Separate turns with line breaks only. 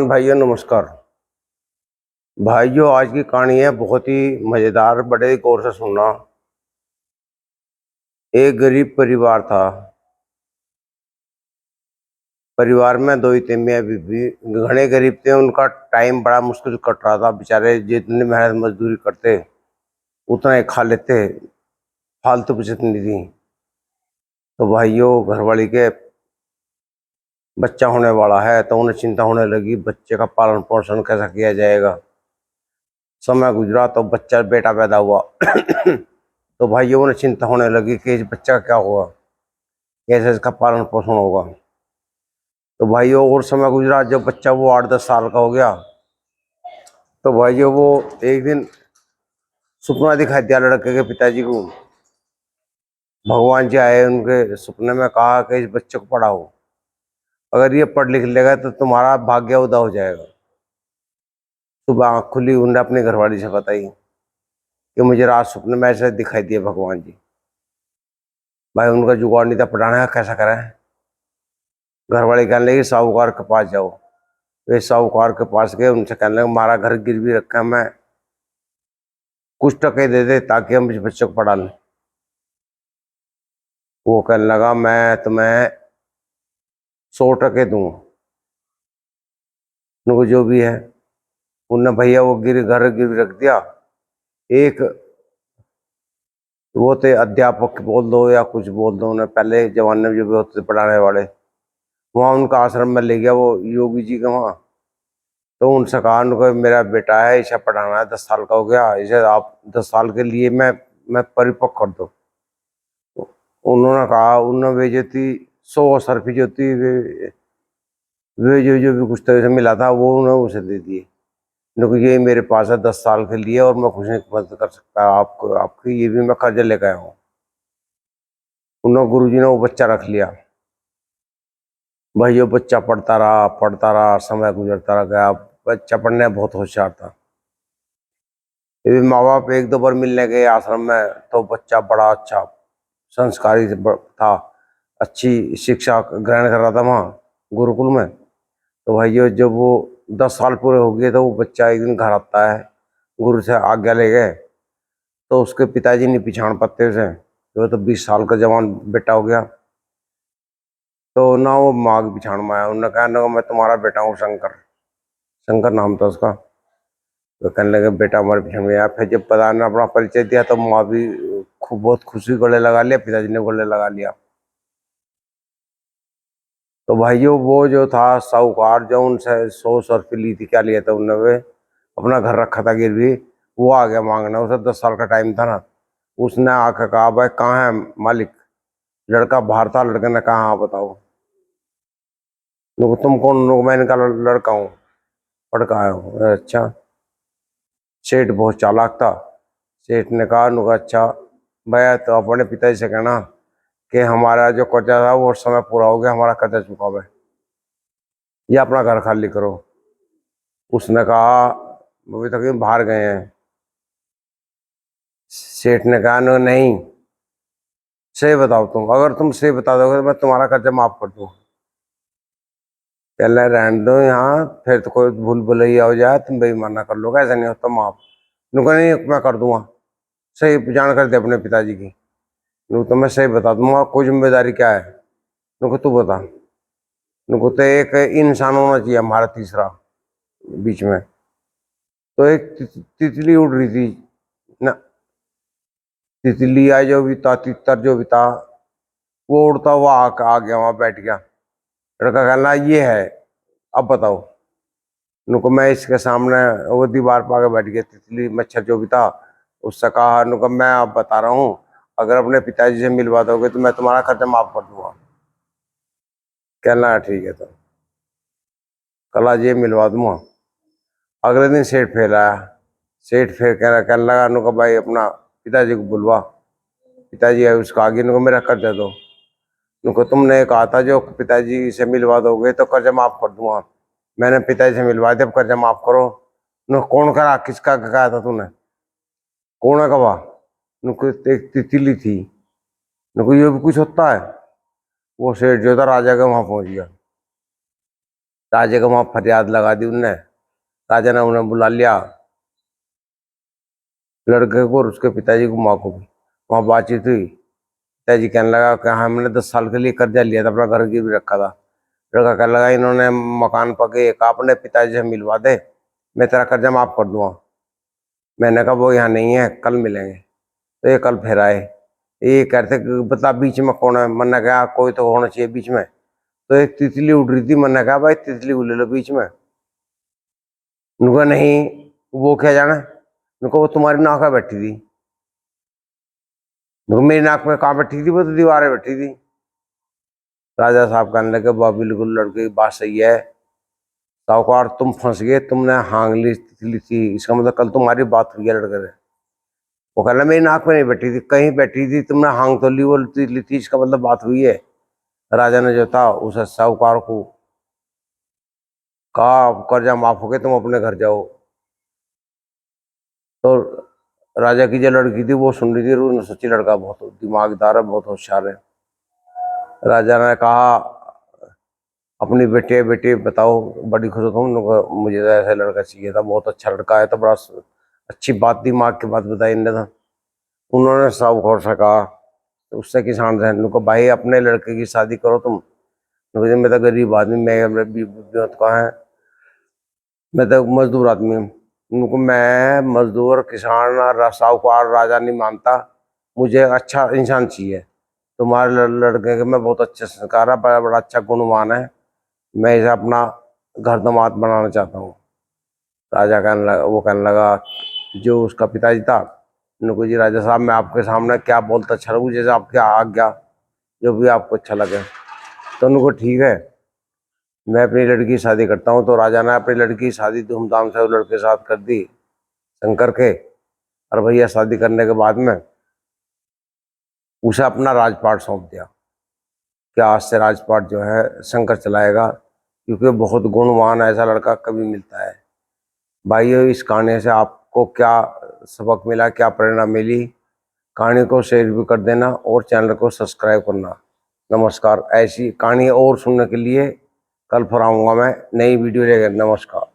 भाइयों नमस्कार। भाइयों आज की कहानी है बहुत ही मजेदार, बड़े गौर से सुनना। एक गरीब परिवार था। परिवार में दो ही थे, मियाँ बीबी। घने गरीब थे, उनका टाइम बड़ा मुश्किल कट रहा था। बेचारे जितनी मेहनत मजदूरी करते उतना ही खा लेते, फालतू बचत नहीं थी। तो भाइयों घरवाली के बच्चा होने वाला है तो उन्हें चिंता होने लगी, बच्चे का पालन पोषण कैसा किया जाएगा। समय गुजरा तो बच्चा बेटा पैदा हुआ। तो भाइयों उन्हें चिंता होने लगी कि इस बच्चा का क्या होगा, कैसे इसका पालन पोषण होगा। तो भाइयों और समय गुजरा, जब बच्चा वो 8-10 साल का हो गया तो भाइयों वो एक दिन सपना दिखाई दिया लड़के के पिताजी को। भगवान जी आए उनके सपने में, कहा कि इस बच्चे को पढ़ाओ, अगर ये पढ़ लिख लेगा तो तुम्हारा भाग्य उदा हो जाएगा। सुबह आँख खुली, उन्होंने अपनी घरवाली से बताई कि मुझे रात सपने में ऐसे दिखाई दिए भगवान जी। भाई उनका जुगाड़ नहीं था पढ़ाने का, कैसा करें। घरवाली कहने लगी साहूकार के पास जाओ। वे साहूकार के पास गए, उनसे कहने लगे हमारा घर गिरवी रखा है, मैं कुछ टके दे दे ताकि हम इस बच्चे को पढ़ा लें। वो कहने लगा मैं तुम्हें 100 टके दूंगा, उनको जो भी है। उनने भैया वो घर गिरवी रख दिया। एक वो थे अध्यापक बोल दो या कुछ बोल दो, उन्हें पहले जमाने में जो भी होते थे पढ़ाने वाले, वहाँ उनका आश्रम में ले गया वो योगी जी के वहाँ। तो उनसे कहा उनको मेरा बेटा है, इसे पढ़ाना है, 10 साल का हो गया, इसे आप 10 साल के लिए मैं परिपक्व कर दो। उन्होंने कहा, उन्होंने वे जो थी 100 सरफी जो थी वे जो भी कुछ तरह से मिला था वो उन्होंने उसे दे दिए। क्योंकि ये मेरे पास है 10 साल के लिए और मैं कुछ नहीं मदद कर सकता आपको, आपकी ये भी मैं कर्ज लेकर आया हूँ। उन्होंने गुरुजी ने वो बच्चा रख लिया। भाई वो बच्चा पढ़ता रहा, समय गुजरता रह गया। बच्चा पढ़ने में बहुत होशियार था। ये माँ बाप एक दो बार मिलने गए आश्रम में तो बच्चा बड़ा अच्छा संस्कारी था, अच्छी शिक्षा ग्रहण कर रहा था वहाँ गुरुकुल में। तो भाई ये जब वो 10 साल पूरे हो गए तो वो बच्चा एक दिन घर आता है, गुरु से आज्ञा ले गए। तो उसके पिताजी नहीं पहचान पाते उसे, वो तो 20 साल का जवान बेटा हो गया। तो ना वो माँ की पहचान में आया, उन्होंने कहा ना मैं तुम्हारा बेटा हूँ शंकर। शंकर नाम था उसका। तो कहने लगे बेटा हमारे पीछे में आया। फिर जब पता ने अपना परिचय दिया तो माँ भी खूब बहुत खुशी गले लगा लिया, पिताजी ने गले लगा लिया। तो भाइयों वो जो था साहूकार, जो उनसे 100 सरफी ली थी, क्या लिया था उन्होंने, अपना घर रखा था गिरवी, वो आ गया मांगना। उसे 10 साल का टाइम था ना। उसने आकर कहा भाई कहाँ है मालिक। लड़का बाहर था, लड़के ने कहा हाँ बताओ। तुम कौन? मैंने कहा लड़का हूँ, पढ़ के आया हूँ। अच्छा। सेठ बहुत चालाक था। सेठ ने कहा नुका अच्छा भैया तो अपने पिताजी से कहना कि हमारा जो कर्जा था वो समय पूरा हो गया, हमारा कर्जा चुकावे, या अपना घर खाली करो। उसने कहा अभी तक बाहर गए हैं। सेठ ने कहा नहीं, सही बताओ तुम, अगर तुम सही बता दोगे तो मैं तुम्हारा कर्जा माफ कर दूँ। पहले रहने दो यहाँ, फिर तो कोई भूल भुलैया हो जाए तुम बेईमाना कर लोगे, ऐसा नहीं होता माफ। नुका नहीं मैं कर दूंगा, सही जानकारी दे अपने पिताजी की। नुको तो मैं सही बता दूंगा, कोई जिम्मेदारी क्या है। नुको तू बता। नुको तो एक इंसान होना चाहिए हमारा तीसरा बीच में। तो एक तितली उड़ रही थी ना, तितली आई जो भी था, तितर जो भी था, वो उड़ता हुआ आ गया, वहां बैठ गया। लड़का कहना ये है, अब बताओ। नुको मैं इसके सामने वो दीवार पर आके बैठ गया, तितली मच्छर जो भी था। उससे कहा नुको मैं अब बता रहा हूँ, अगर अपने पिताजी से मिलवा दोगे तो मैं तुम्हारा खर्चा माफ कर दूंगा। कहना ठीक है, तो कल आज ये मिलवा दूंगा। अगले दिन सेठ फिर आया। सेठ फिर कहने लगा नुको भाई अपना पिताजी को बुलवा। पिताजी आए, उसका आगे नुको मेरा कर्जा दो। नुको तुमने कहा था जो पिताजी से मिलवा दोगे तो कर्जा माफ कर दूंगा, मैंने पिताजी से मिलवा दिया, अब कर्जा माफ करो। नुको कौन करा, किसका कहा था तूने, कौन है गवाह। नुको एक तितली थी। नुको ये भी कुछ होता है। वो सेठ जो था राजा के वहां पहुंच गया। राजा को वहां फरियाद लगा दी उनने। राजा ने उन्हें बुला लिया, लड़के को और उसके पिताजी को, माँ को भी। वहां बातचीत हुई। पिताजी कहने लगा कि हमने 10 साल के लिए कर्जा लिया था, अपना घर गिरवी रखा था। लड़का कहने लगा इन्होंने मकान पके एक अपने पिताजी से मिलवा दे, मैं तेरा कर्जा माफ कर दूंगा। मैंने कहा वो यहाँ नहीं है, कल मिलेंगे। तो ये कल फिर आए। ये कहते बता बीच में कौन है। मैंने कहा कोई तो होना चाहिए बीच में। तो एक तितली उड़ रही थी। मैंने कहा भाई तितली को ले लो बीच में। उनका नहीं, वो क्या जाना। उनको वो तुम्हारी नाक में बैठी थी। मेरी नाक में कहाँ बैठी थी, वो तो दीवार में बैठी थी। राजा साहब कहने लगे वाह बिल्कुल लड़के की बात सही है, साहूकार तुम फंस गए, तुमने हांग ली तितली थी, इसका मतलब कल तुम्हारी बात हुई है लड़के से। वो कहना मेरी नाक में नहीं बैठी थी, कहीं बैठी थी, तुमने हांग तो ली, वो तितली थी, इसका मतलब बात हुई है। राजा ने जो था उस साहूकार को कहा कर्जा माफ हो गया, तुम अपने घर जाओ। तो राजा की जो लड़की थी वो सुन रही थी, उसने सोची लड़का बहुत दिमागदार है, बहुत होशियार है। राजा ने कहा अपनी बेटे बेटे बताओ, बड़ी खुश हूँ, मुझे तो ऐसा लड़का चाहिए था, बहुत अच्छा लड़का है। तो बड़ा अच्छी बात, दिमाग की बात बताई इनने। था उन्होंने सब खोर से कहा। तो उससे किसान थे, उनको भाई अपने लड़के की शादी करो तुम। मैं तो गरीब आदमी, मैं कहाँ है, मैं तो मजदूर आदमी हूँ। उनको मैं मजदूर किसान साहूकार राजा नहीं मानता, मुझे अच्छा इंसान चाहिए। तुम्हारे लड़के के मैं बहुत अच्छे संस्कार है, बड़ा बड़ा अच्छा गुणवान है, मैं इसे अपना घर दामाद बनाना चाहता हूँ। राजा कहने लगा, वो कहने लगा जो उसका पिताजी था, उनको जी राजा साहब मैं आपके सामने क्या बोलता अच्छा लगूँ, जैसे आपकी आज्ञा, जो भी आपको अच्छा लगे। तो उनको ठीक है, मैं अपनी लड़की की शादी करता हूँ। तो राजा ने अपनी लड़की की शादी धूमधाम से उस लड़के के साथ कर दी, शंकर के। और भैया शादी करने के बाद में उसे अपना राजपाट सौंप दिया कि आज से राजपाट जो है शंकर चलाएगा, क्योंकि बहुत गुणवान ऐसा लड़का कभी मिलता है। भाइयों इस कहानी से आपको क्या सबक मिला, क्या प्रेरणा मिली, कहानी को शेयर भी कर देना और चैनल को सब्सक्राइब करना। नमस्कार। ऐसी कहानी और सुनने के लिए कल फिर आऊँगा मैं नई वीडियो लेकर। नमस्कार।